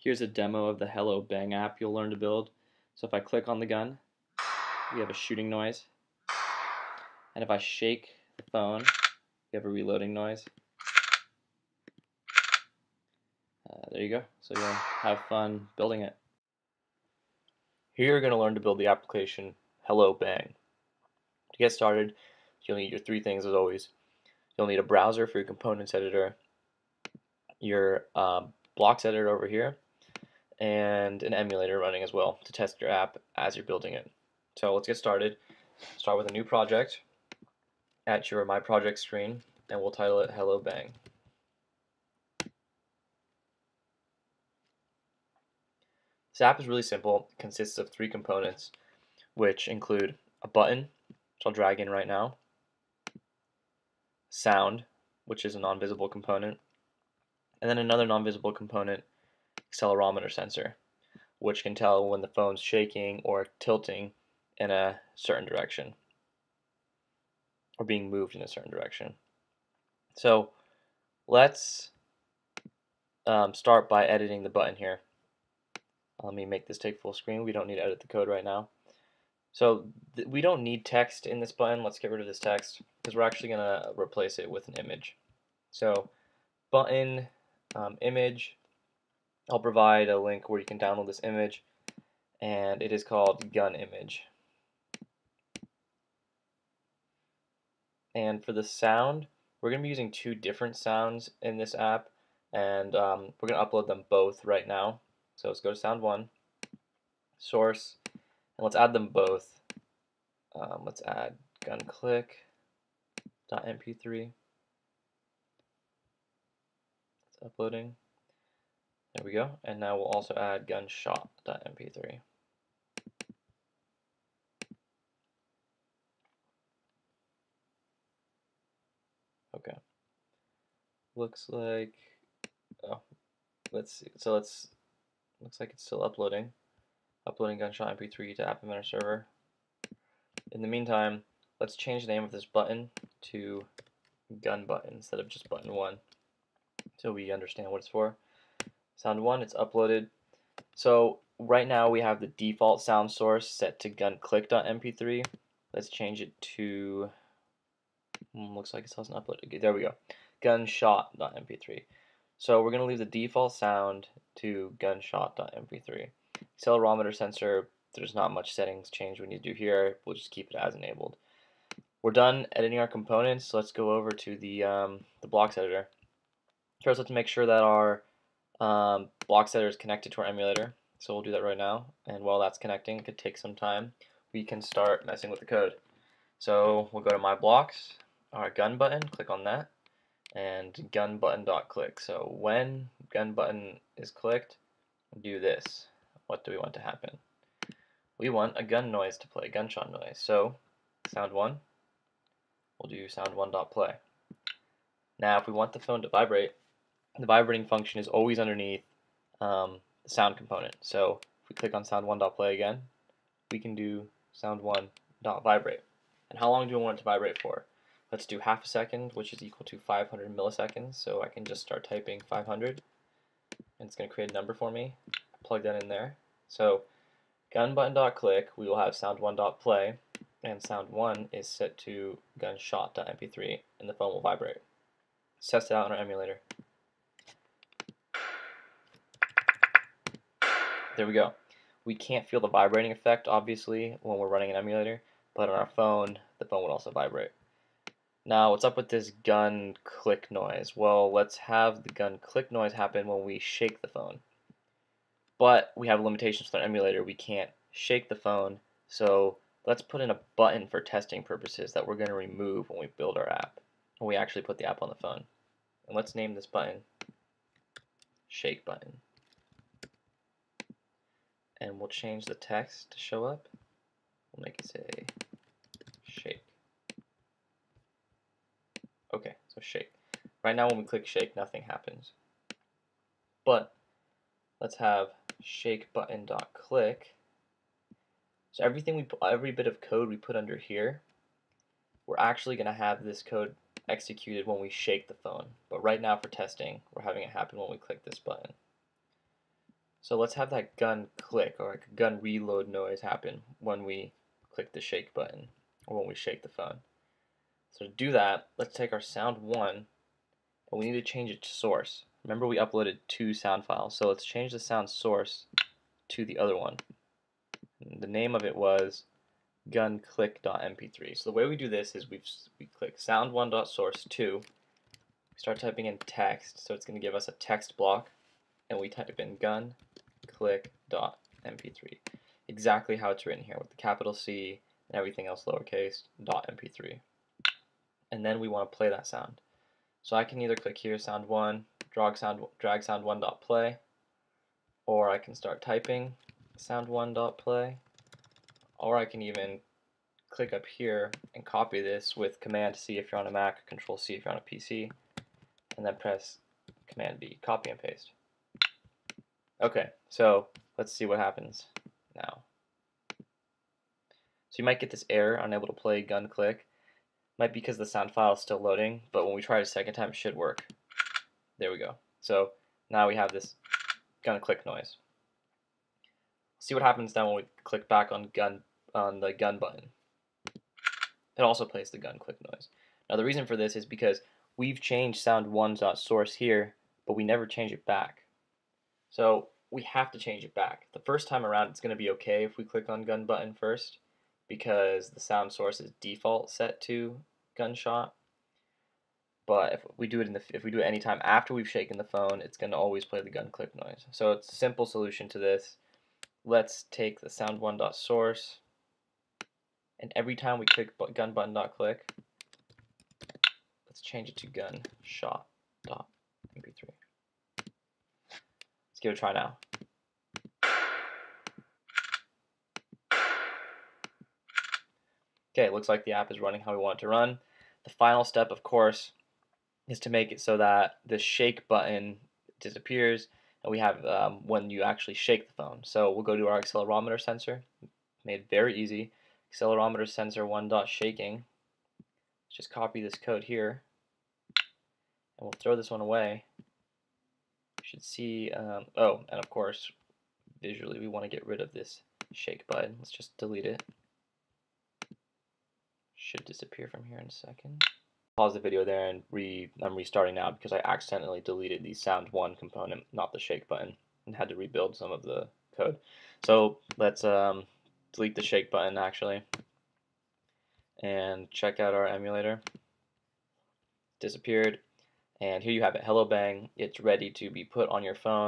Here's a demo of the HelloBang app you'll learn to build. So if I click on the gun, we have a shooting noise. And if I shake the phone, we have a reloading noise. There you go. So you'll have fun building it. Here you're going to learn to build the application HelloBang. To get started, you'll need your three things as always. You'll need a browser for your components editor, your blocks editor over here, and an emulator running as well to test your app as you're building it. So let's get started. Start with a new project at your My Project screen, and we'll title it HelloBang. This app is really simple. It consists of three components, which include a button, which I'll drag in right now, sound, which is a non-visible component, and then another non-visible component, accelerometer sensor, which can tell when the phone's shaking or tilting in a certain direction or being moved in a certain direction. So let's start by editing the button here. Let me make this take full screen. We don't need to edit the code right now. So we don't need text in this button. Let's get rid of this text because we're actually going to replace it with an image. So button image, I'll provide a link where you can download this image, and it is called gun image. And for the sound, we're going to be using two different sounds in this app, and we're going to upload them both right now. So let's go to sound 1, source, and let's add them both. Let's add gun click.mp3. It's uploading. There we go. And now we'll also add gunshot.mp3. Okay. Looks like, oh, let's see. So looks like it's still uploading. Uploading gunshot mp3 to App Inventor server. In the meantime, let's change the name of this button to gun button instead of just button 1, so we understand what it's for. Sound 1, it's uploaded. So right now we have the default sound source set to gunclick.mp3. Let's change it to, looks like it still hasn't uploaded. Okay, there we go, gunshot.mp3. So we're going to leave the default sound to gunshot.mp3. Accelerometer sensor, there's not much settings change we need to do here. We'll just keep it as enabled. We're done editing our components, so let's go over to the blocks editor. First, let's make sure that our blocks editor is connected to our emulator. So we'll do that right now, and while that's connecting, it could take some time, we can start messing with the code. So we'll go to My Blocks, our gun button, click on that, and gun button.click. So when gun button is clicked, do this. What do we want to happen? We want a gun noise to play, gunshot noise. So sound 1, we'll do sound1.play. Now if we want the phone to vibrate, the vibrating function is always underneath the sound component. So if we click on sound1.play again, we can do sound1.vibrate. And how long do we want it to vibrate for? Let's do half a second, which is equal to 500 milliseconds. So I can just start typing 500, and it's going to create a number for me. Plug that in there. So gunbutton.click, we will have sound1.play, and sound1 is set to gunshot.mp3, and the phone will vibrate. Let's test it out in our emulator. There we go. We can't feel the vibrating effect, obviously, when we're running an emulator, but on our phone, the phone would also vibrate. Now, what's up with this gun click noise? Well, let's have the gun click noise happen when we shake the phone. But we have limitations with our emulator. We can't shake the phone, so let's put in a button for testing purposes that we're going to remove when we build our app, when we actually put the app on the phone. And let's name this button Shake Button. And we'll change the text to show up. We'll make it say shake. Okay, so shake. Right now when we click shake, nothing happens. But let's have shake button.click. So every bit of code we put under here, we're actually going to have this code executed when we shake the phone. But right now for testing, we're having it happen when we click this button. So let's have that gun click or like a gun reload noise happen when we click the shake button or when we shake the phone. So to do that, let's take our sound 1 and we need to change it to source. Remember we uploaded 2 sound files, so let's change the sound source to the other one. And the name of it was gunclick.mp3. So the way we do this is we click sound1.source2, we start typing in text, so it's going to give us a text block, and we type in gunclick.mp3. Exactly how it's written here with the capital C and everything else lowercase, .mp3. And then we want to play that sound. So I can either click here, sound 1, drag sound 1.play, or I can start typing sound 1.play, or I can even click up here and copy this with Command C if you're on a Mac, Control C if you're on a PC, and then press Command B, copy and paste. Okay, so let's see what happens now. So you might get this error, unable to play gun click. Might be because the sound file is still loading, but when we try it a second time, it should work. There we go. So now we have this gun click noise. See what happens now when we click back on the gun button. It also plays the gun click noise. Now the reason for this is because we've changed sound 1.source here, but we never change it back. So we have to change it back. The first time around it's going to be okay if we click on gun button first, because the sound source is default set to gunshot. But if we do it any time after we've shaken the phone, it's going to always play the gun click noise. So it's a simple solution to this. Let's take the sound1.source, and every time we click gun button.click, let's change it to gunshot.mp3. Let's give it a try now. Okay, it looks like the app is running how we want it to run. The final step, of course, is to make it so that the shake button disappears and we have when you actually shake the phone. So we'll go to our accelerometer sensor. Made very easy. Accelerometer sensor 1.shaking. Let's just copy this code here, and we'll throw this one away. You should see, oh, and of course, visually we want to get rid of this shake button. Let's just delete it. Should disappear from here in a second. Pause the video there and I'm restarting now because I accidentally deleted the sound 1 component, not the shake button, and had to rebuild some of the code. So let's delete the shake button actually and check out our emulator. Disappeared, and here you have it, HelloBang. It's ready to be put on your phone.